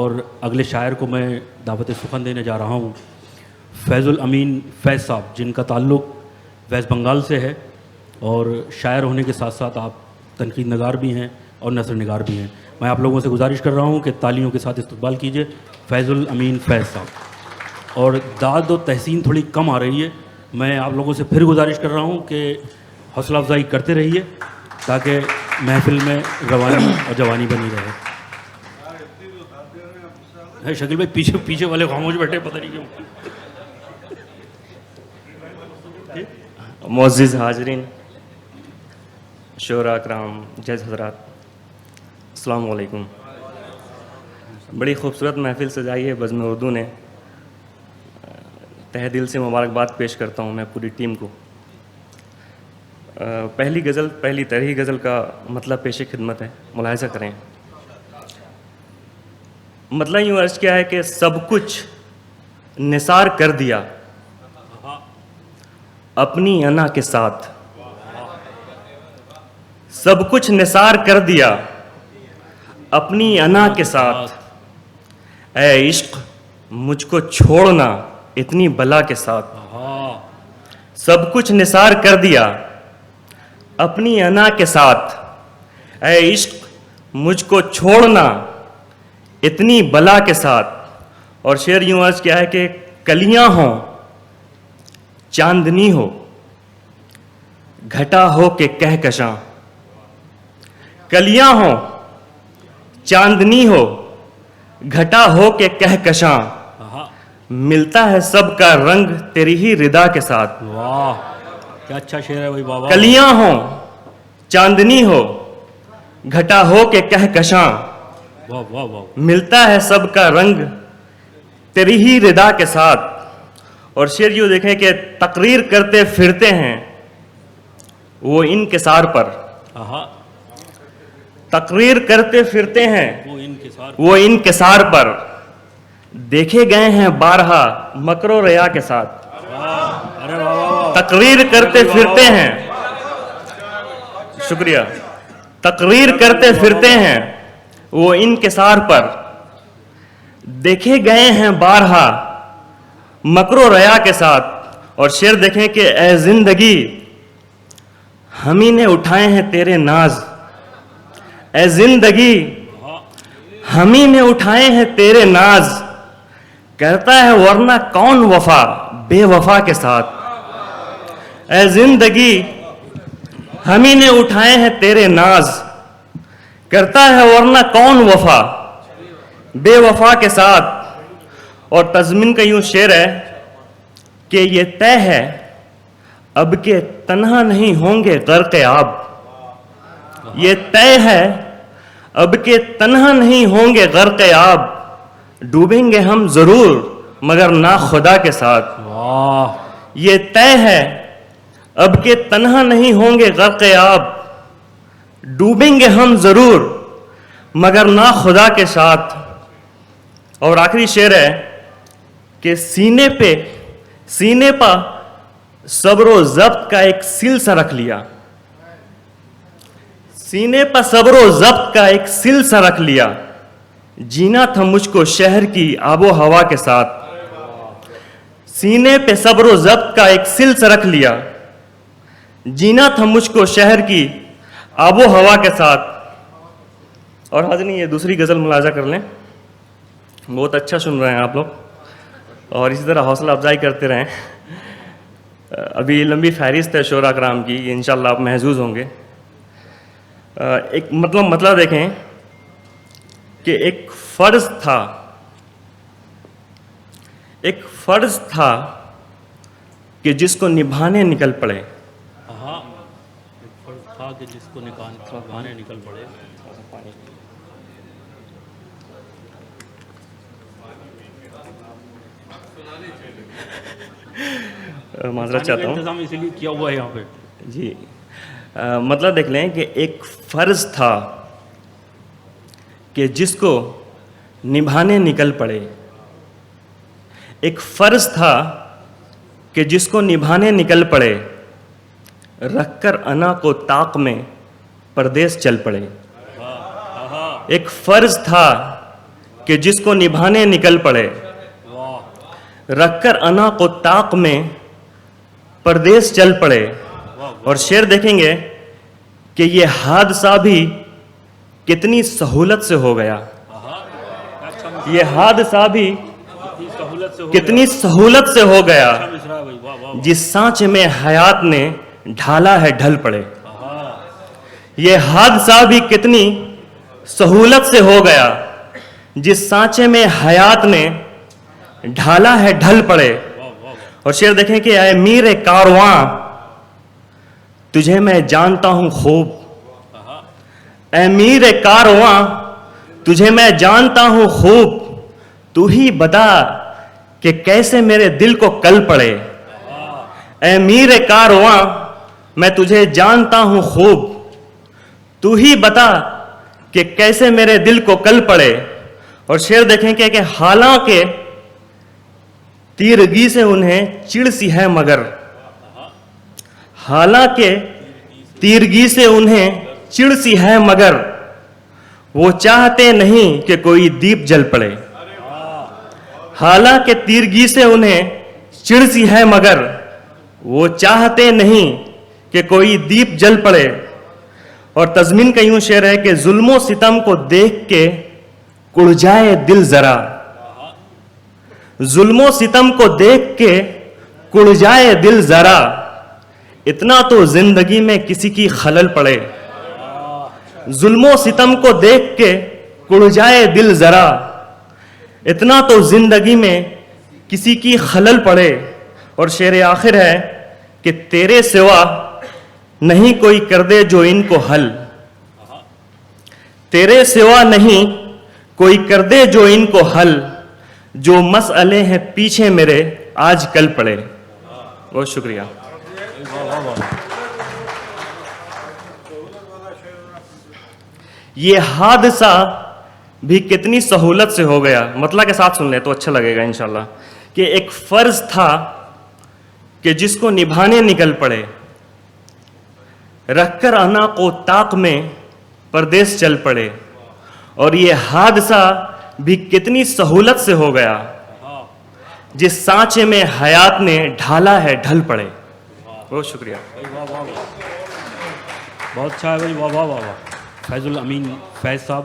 اور اگلے شاعر کو میں دعوت سخن دینے جا رہا ہوں، فیض الامین فیض صاحب، جن کا تعلق ویسٹ بنگال سے ہے اور شاعر ہونے کے ساتھ ساتھ آپ تنقید نگار بھی ہیں اور نثر نگار بھی ہیں۔ میں آپ لوگوں سے گزارش کر رہا ہوں کہ تالیوں کے ساتھ استقبال کیجیے فیض الامین فیض صاحب۔ اور داد و تحسین تھوڑی کم آ رہی ہے، میں آپ لوگوں سے پھر گزارش کر رہا ہوں کہ حوصلہ افزائی کرتے رہیے تاکہ محفل میں روانی اور جوانی بنی رہے۔ شکیل بھائی پیچھے والے خاموش بیٹھے، پتہ نہیں کیوں۔ معزز حاضرین، شعراء کرام، جج حضرات، السلام علیکم۔ بڑی خوبصورت محفل سجائی ہے بزم اردو نے، تہہ دل سے مبارکباد پیش کرتا ہوں میں پوری ٹیم کو۔ پہلی طرح غزل کا مطلب پیش خدمت ہے، ملاحظہ کریں۔ مطلب یوں عرض کیا ہے کہ سب کچھ نثار کر دیا اپنی انا کے ساتھ، سب کچھ نثار کر دیا اپنی انا کے ساتھ، اے عشق مجھ کو چھوڑنا اتنی بلا کے ساتھ، سب کچھ نثار کر دیا اپنی انا کے ساتھ، اے عشق مجھ کو چھوڑنا اتنی بلا کے ساتھ۔ اور شعر یوں عرض کیا ہے کہ کلیاں ہوں چاندنی ہو گھٹا ہو کے کہکشاں، کلیاں ہوں چاندنی ہو گھٹا ہو کے کہکشاں، ملتا ہے سب کا رنگ تیری ہی ردا کے ساتھ۔ واہ کیا اچھا شعر ہے بھائی بابا۔ کلیاں ہوں چاندنی ہو گھٹا ہو کے کہکشاں، واہ واہ واہ۔ ملتا ہے سب کا رنگ تیری ہی ردا کے ساتھ۔ اور شعر یوں دیکھیں کہ تقریر کرتے پھرتے ہیں وہ انکسار پر، تقریر کرتے پھرتے ہیں وہ انکسار پر، دیکھے گئے ہیں بارہا مکر و ریا کے ساتھ، تقریر کرتے پھرتے ہیں، شکریہ، تقریر کرتے پھرتے ہیں وہ انکسار پر، دیکھے گئے ہیں بارہا مکر و ریا کے ساتھ۔ اور شعر دیکھیں کہ اے زندگی ہمیں نے اٹھائے ہیں تیرے ناز، اے زندگی ہمیں نے اٹھائے ہیں تیرے ناز، کرتا ہے ورنہ کون وفا بے وفا کے ساتھ، اے زندگی ہمیں نے اٹھائے ہیں تیرے ناز، کرتا ہے ورنہ کون وفا بے وفا کے ساتھ۔ اور تضمین کا یوں شعر ہے کہ یہ طے ہے اب کے تنہا نہیں ہوں گے غرق آب، یہ طے ہے اب کے تنہا نہیں ہوں گے غرق آب، ڈوبیں گے ہم ضرور مگر نہ خدا کے ساتھ، یہ طے ہے اب کے تنہا نہیں ہوں گے غرق آب، ڈوبیں گے ہم ضرور مگر نہ خدا کے ساتھ۔ اور آخری شعر ہے کہ سینے پہ صبر و ضبط کا ایک سل سا رکھ لیا، سینے پہ صبر و ضبط کا ایک سل سا رکھ لیا، جینا تھا مجھ کو شہر کی آب و ہوا کے ساتھ، سینے پہ صبر و ضبط کا ایک سل سا رکھ لیا، جینا تھا مجھ کو شہر کی آب و ہوا کے ساتھ۔ اور حاضرین یہ دوسری غزل ملاحظہ کر لیں، بہت اچھا سن رہے ہیں آپ لوگ اور اسی طرح حوصلہ افزائی کرتے رہیں۔ ابھی لمبی فہرست ہے شعراء کرام کی، انشاءاللہ آپ محظوظ ہوں گے۔ ایک مطلب دیکھیں کہ ایک فرض تھا کہ جس کو نبھانے نکل پڑے، ایک فرض تھا کہ جس کو نبھانے نکل پڑے، معذرت چاہتا ہوں، انتظام اسی لیے کیا ہوا ہے یہاں پہ جی۔ مطلب دیکھ لیں کہ ایک فرض تھا کہ جس کو نبھانے نکل پڑے، ایک فرض تھا کہ جس کو نبھانے نکل پڑے، رکھ کر انا کو طاق میں پردیس چل پڑے، ایک فرض تھا کہ جس کو نبھانے نکل پڑے رکھ کر انا کو طاق میں پردیس چل پڑے. اور شعر دیکھیں گے کہ یہ حادثہ بھی کتنی سہولت سے ہو گیا. یہ حادثہ بھی کتنی سہولت سے ہو گیا جس سانچے میں حیات نے ڈھالا ہے ڈھل پڑے. یہ حادثہ بھی کتنی سہولت سے ہو گیا جس سانچے میں حیات نے ڈھالا ہے ڈھل پڑے. اور شعر دیکھیں کہ اے میر کارواں تجھے میں جانتا ہوں خوب. اے میر کارواں تجھے میں جانتا ہوں خوب. تو ہی بتا کہ کیسے میرے دل کو کل پڑے. اے میر کارواں میں تجھے جانتا ہوں خوب. تو ہی بتا کہ کیسے میرے دل کو کل پڑے. اور شعر دیکھیں کہ حالانکہ تیرگی سے انہیں چڑ سی ہے مگر. حالانکہ تیرگی سے انہیں چڑ سی ہے مگر وہ چاہتے نہیں کہ کوئی دیپ جل پڑے. حالانکہ تیرگی سے انہیں چڑ سی ہے مگر وہ چاہتے نہیں کہ کوئی دیپ جل پڑے. اور تضمین کا یوں شعر ہے کہ ظلم و ستم کو دیکھ کے کڑ جائے دل ذرا. ظلم و ستم کو دیکھ کے کڑ جائے دل ذرا. اتنا تو زندگی میں کسی کی خلل پڑے. ظلم و ستم کو دیکھ کے کڑ جائے دل ذرا. اتنا تو زندگی میں کسی کی خلل پڑے. اور شعر آخر ہے کہ تیرے سوا نہیں کوئی کر دے جو ان کو حل. تیرے سوا نہیں کوئی کر دے جو ان کو حل. جو مسئلے ہیں پیچھے میرے آج کل پڑے. بہت شکریہ. یہ حادثہ بھی کتنی سہولت سے ہو گیا. مطلب کے ساتھ سن لیں تو اچھا لگے گا انشاءاللہ. کہ ایک فرض تھا کہ جس کو نبھانے نکل پڑے رکھ کر انا کو طاق میں پردیس چل پڑے. اور یہ حادثہ بھی کتنی سہولت سے ہو گیا جس سانچے میں حیات نے ڈھالا ہے ڈھل پڑے. بہت شکریہ. بہت اچھا ہے بھائی. واہ واہ واہ واہ. فیض الامین فیض صاحب